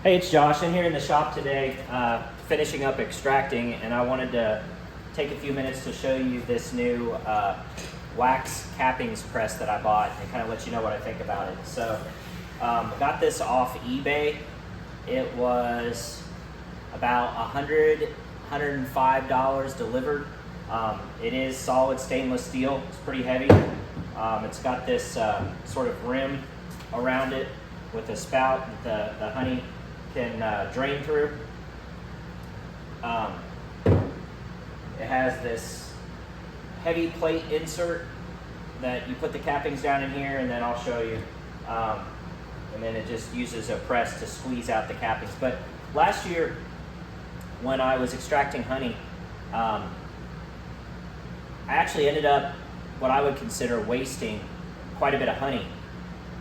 Hey, it's Josh. I'm here in the shop today finishing up extracting, and I wanted to take a few minutes to show you this new wax cappings press that I bought and kind of let you know what I think about it. So got this off eBay. It was about $105 delivered. It is solid stainless steel. It's pretty heavy. It's got this sort of rim around it with a spout that the honey can drain through. It has this heavy plate insert that you put the cappings down in here, and then I'll show you. And then it just uses a press to squeeze out the cappings. But last year, when I was extracting honey, I actually ended up what I would consider wasting quite a bit of honey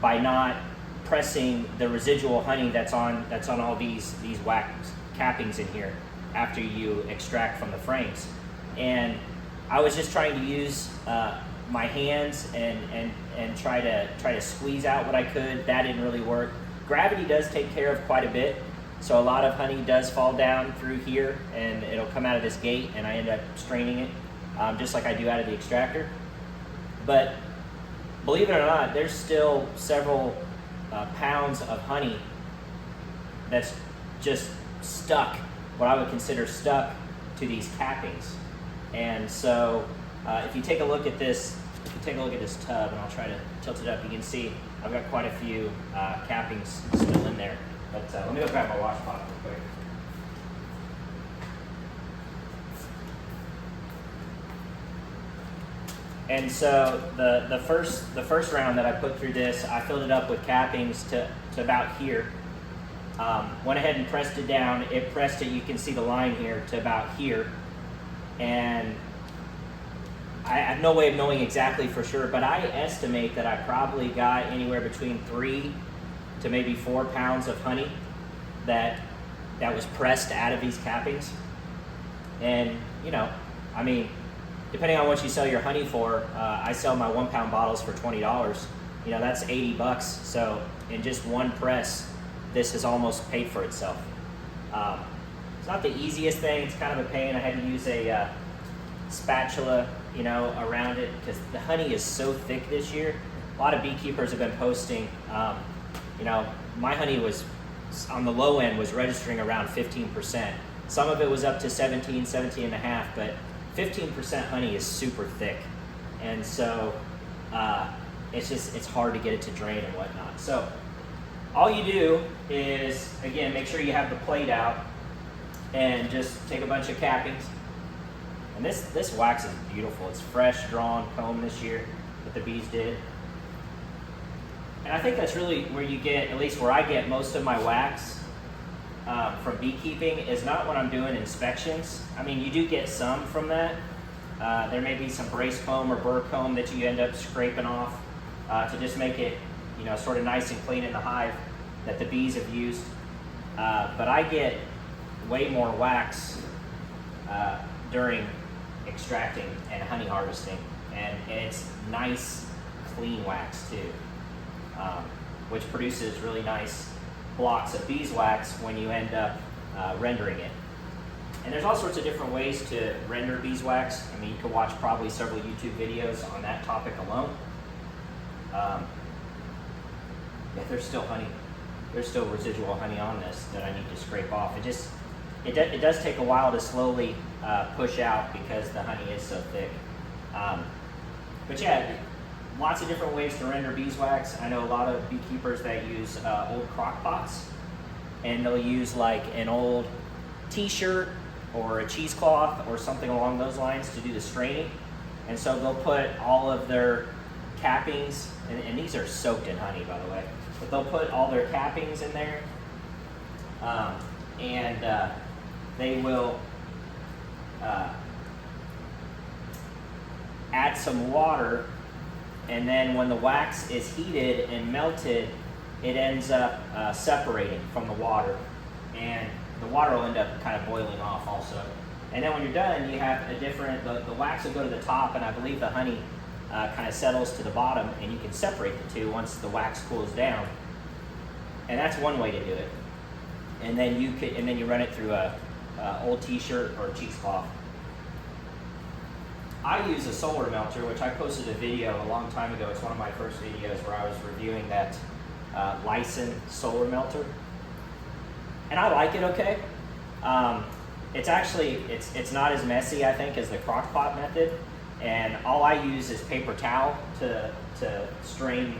by not pressing the residual honey that's on all these wax cappings in here after you extract from the frames. And I was just trying to use my hands and try to squeeze out what I could. That didn't really work. Gravity does take care of quite a bit, so a lot of honey does fall down through here and it'll come out of this gate, and I end up straining it just like I do out of the extractor. But believe it or not, there's still several pounds of honey that's just stuck, what I would consider stuck to these cappings. And so if you take a look at this, tub, and I'll try to tilt it up, you can see I've got quite a few cappings still in there. But let me go grab my washcloth real quick. And so the first round that I put through this, I filled it up with cappings to about here. Went ahead and pressed it down. It pressed it, you can see the line here, to about here. And I have no way of knowing exactly for sure, but I estimate that I probably got anywhere between 3 to maybe 4 pounds of honey that was pressed out of these cappings. And you know, I mean, depending on what you sell your honey for, I sell my 1 pound bottles for $20. You know, that's $80. So in just one press, this has almost paid for itself. It's not the easiest thing. It's kind of a pain. I had to use a spatula, you know, around it because the honey is so thick this year. A lot of beekeepers have been posting, you know, my honey was on the low end was registering around 15%. Some of it was up to 17 and a half, but 15% honey is super thick, and so it's hard to get it to drain and whatnot. So all you do is, again, make sure you have the plate out and just take a bunch of cappings. And this wax is beautiful. It's fresh drawn comb this year that the bees did. And I think that's really where you get, at least where I get most of my wax from beekeeping, is not when I'm doing inspections. I mean, you do get some from that. There may be some brace comb or burr comb that you end up scraping off to just make it, you know, sort of nice and clean in the hive that the bees have used. But I get way more wax during extracting and honey harvesting, and it's nice, clean wax too, which produces really nice blocks of beeswax when you end up rendering it. And there's all sorts of different ways to render beeswax. I mean, you could watch probably several YouTube videos on that topic alone. Yeah, there's still honey. There's still residual honey on this that I need to scrape off. It does take a while to slowly push out because the honey is so thick. But yeah, lots of different ways to render beeswax. I know a lot of beekeepers that use old crock pots, and they'll use like an old t-shirt or a cheesecloth or something along those lines to do the straining. And so they'll put all of their cappings, and these are soaked in honey, by the way, but they'll put all their cappings in there, and they will add some water, and then when the wax is heated and melted, it ends up separating from the water, and the water will end up kind of boiling off also. And then when you're done, you have a different, the wax will go to the top, and I believe the honey kind of settles to the bottom, and you can separate the two once the wax cools down. And that's one way to do it. and then you run it through a old t-shirt or cheesecloth. I use a solar melter, which I posted a video a long time ago. It's one of my first videos where I was reviewing that Luoxun solar melter, and I like it okay. It's actually, it's not as messy, I think, as the crock pot method, and all I use is paper towel to strain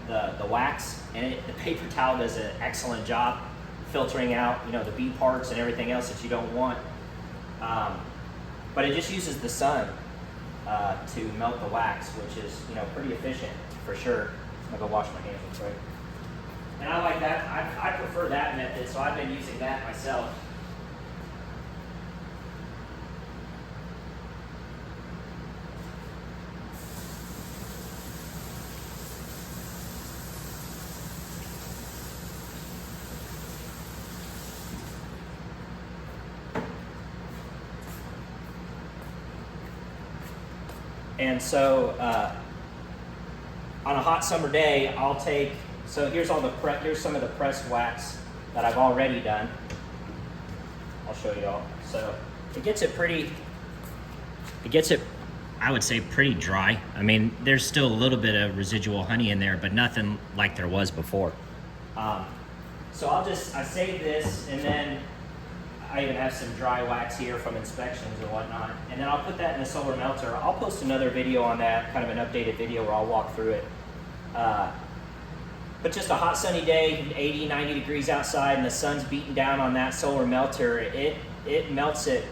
the wax, and the paper towel does an excellent job filtering out, you know, the bee parts and everything else that you don't want. But it just uses the sun to melt the wax, which is, you know, pretty efficient for sure. I'm gonna go wash my hands real quick. And I like that. I prefer that method, so I've been using that myself. And so on a hot summer day, I'll take, so here's some of the pressed wax that I've already done. I'll show you all. So it gets it, I would say, pretty dry. I mean, there's still a little bit of residual honey in there, but nothing like there was before. So I save this, and then I even have some dry wax here from inspections and whatnot. And then I'll put that in the solar melter. I'll post another video on that, kind of an updated video where I'll walk through it. But just a hot sunny day, 80, 90 degrees outside, and the sun's beating down on that solar melter, it melts it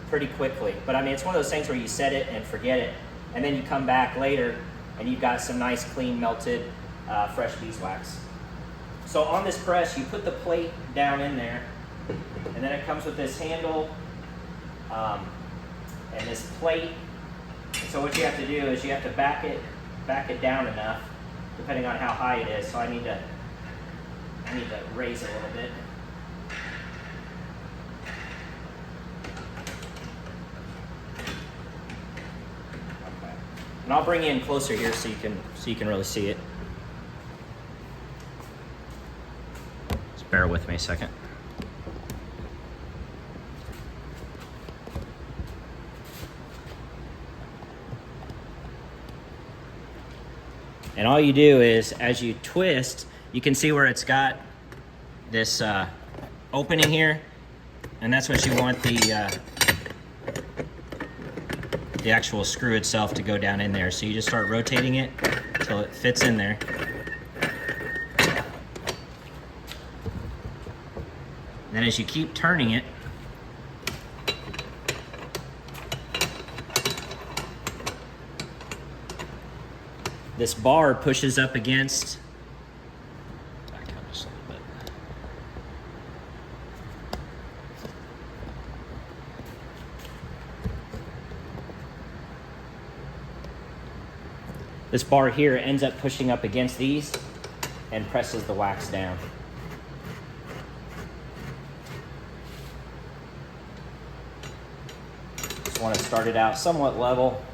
pretty quickly. But I mean, it's one of those things where you set it and forget it, and then you come back later and you've got some nice, clean, melted, fresh beeswax. So on this press, you put the plate down in there, and then it comes with this handle and this plate. And so what you have to do is you have to back it down enough, depending on how high it is. So I need to raise it a little bit. Okay. And I'll bring you in closer here so you can really see it. Just bear with me a second. And all you do is, as you twist, you can see where it's got this opening here, and that's what you want the actual screw itself to go down in there. So you just start rotating it until it fits in there. And then as you keep turning it, this bar pushes up against, back up just a little bit. This bar here ends up pushing up against these and presses the wax down. Just want to start it out somewhat level.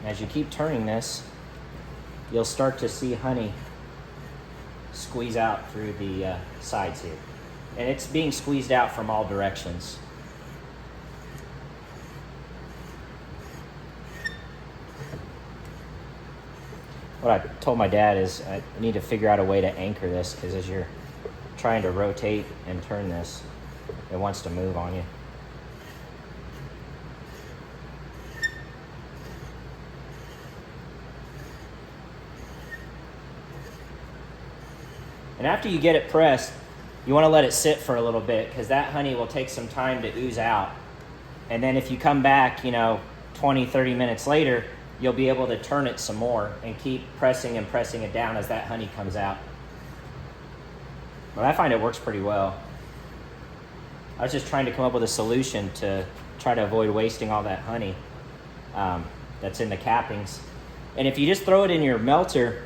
As you keep turning this, you'll start to see honey squeeze out through the sides here. And it's being squeezed out from all directions. What I told my dad is I need to figure out a way to anchor this, because as you're trying to rotate and turn this, it wants to move on you. And after you get it pressed, you want to let it sit for a little bit, because that honey will take some time to ooze out. And then if you come back, 20, 30 minutes later, you'll be able to turn it some more and keep pressing and pressing it down as that honey comes out. But I find it works pretty well. I was just trying to come up with a solution to try to avoid wasting all that honey that's in the cappings. And if you just throw it in your melter,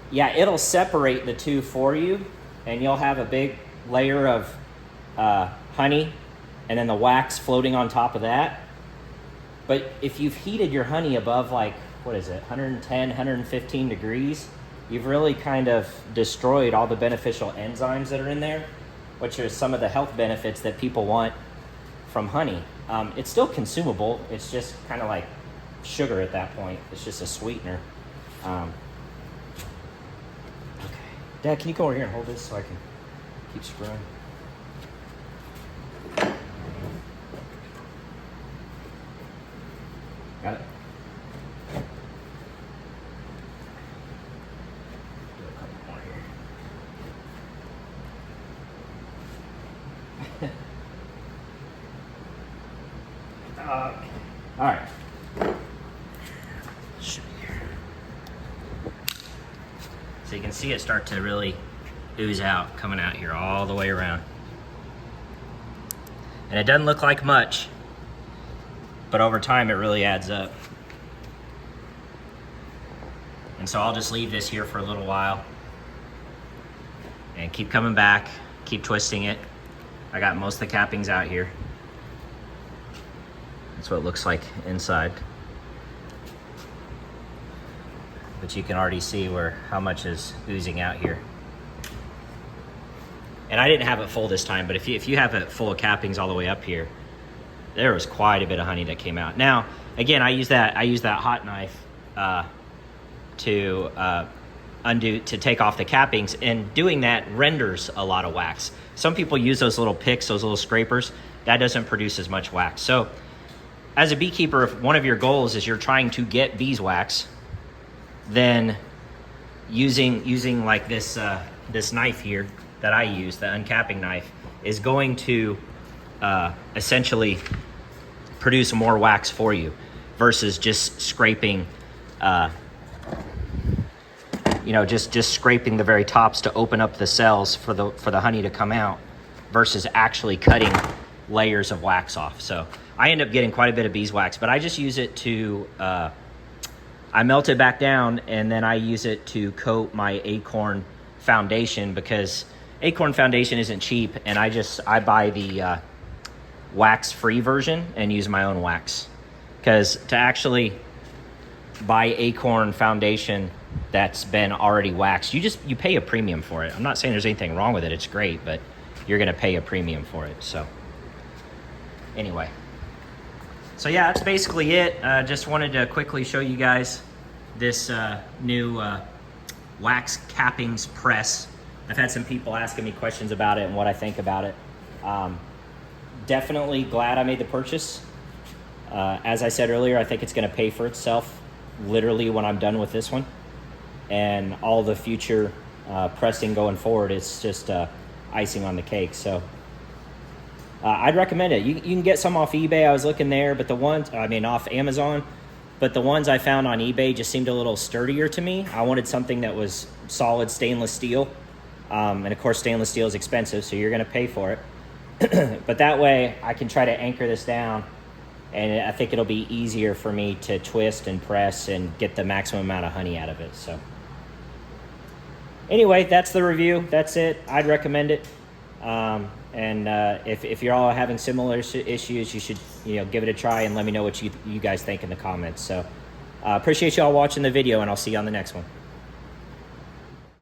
yeah, it'll separate the two for you, and you'll have a big layer of honey and then the wax floating on top of that. But if you've heated your honey above, 110, 115 degrees, you've really kind of destroyed all the beneficial enzymes that are in there, which are some of the health benefits that people want from honey. It's still consumable. It's just kind of like sugar at that point. It's just a sweetener. Okay. Dad, can you go over here and hold this so I can keep screwing? Got it? Do a couple more here. All right. So you can see it start to really ooze out, coming out here all the way around. And it doesn't look like much, but over time it really adds up. And so I'll just leave this here for a little while and keep coming back, keep twisting it. I got most of the cappings out here. That's what it looks like inside. But you can already see how much is oozing out here. And I didn't have it full this time, but if you have it full of cappings all the way up here, there was quite a bit of honey that came out. Now, again, I use that hot knife to take off the cappings, and doing that renders a lot of wax. Some people use those little picks, those little scrapers. That doesn't produce as much wax. So as a beekeeper, if one of your goals is you're trying to get beeswax, then using like this knife here that I use, the uncapping knife, is going to essentially produce more wax for you versus just scraping, just scraping the very tops to open up the cells for the honey to come out, versus actually cutting layers of wax off. So I end up getting quite a bit of beeswax, but I just use it to I melt it back down, and then I use it to coat my Acorn foundation, because Acorn foundation isn't cheap, and I buy the wax-free version and use my own wax. Because to actually buy Acorn foundation that's been already waxed, you pay a premium for it. I'm not saying there's anything wrong with it, it's great, but you're gonna pay a premium for it. So anyway, so yeah, that's basically it. Just wanted to quickly show you guys this new wax cappings press. I've had some people asking me questions about it and what I think about it. Definitely glad I made the purchase. As I said earlier, I think it's gonna pay for itself literally when I'm done with this one. And all the future pressing going forward, it's just icing on the cake. So I'd recommend it. You can get some off eBay. I was looking there, but off Amazon, but the ones I found on eBay just seemed a little sturdier to me. I wanted something that was solid stainless steel. And of course, stainless steel is expensive, so you're gonna pay for it. But that way I can try to anchor this down, and I think it'll be easier for me to twist and press and get the maximum amount of honey out of it. So anyway, that's the review. That's it. I'd recommend it. If you're all having similar issues, you should give it a try and let me know what you guys think in the comments. So appreciate you all watching the video, and I'll see you on the next one.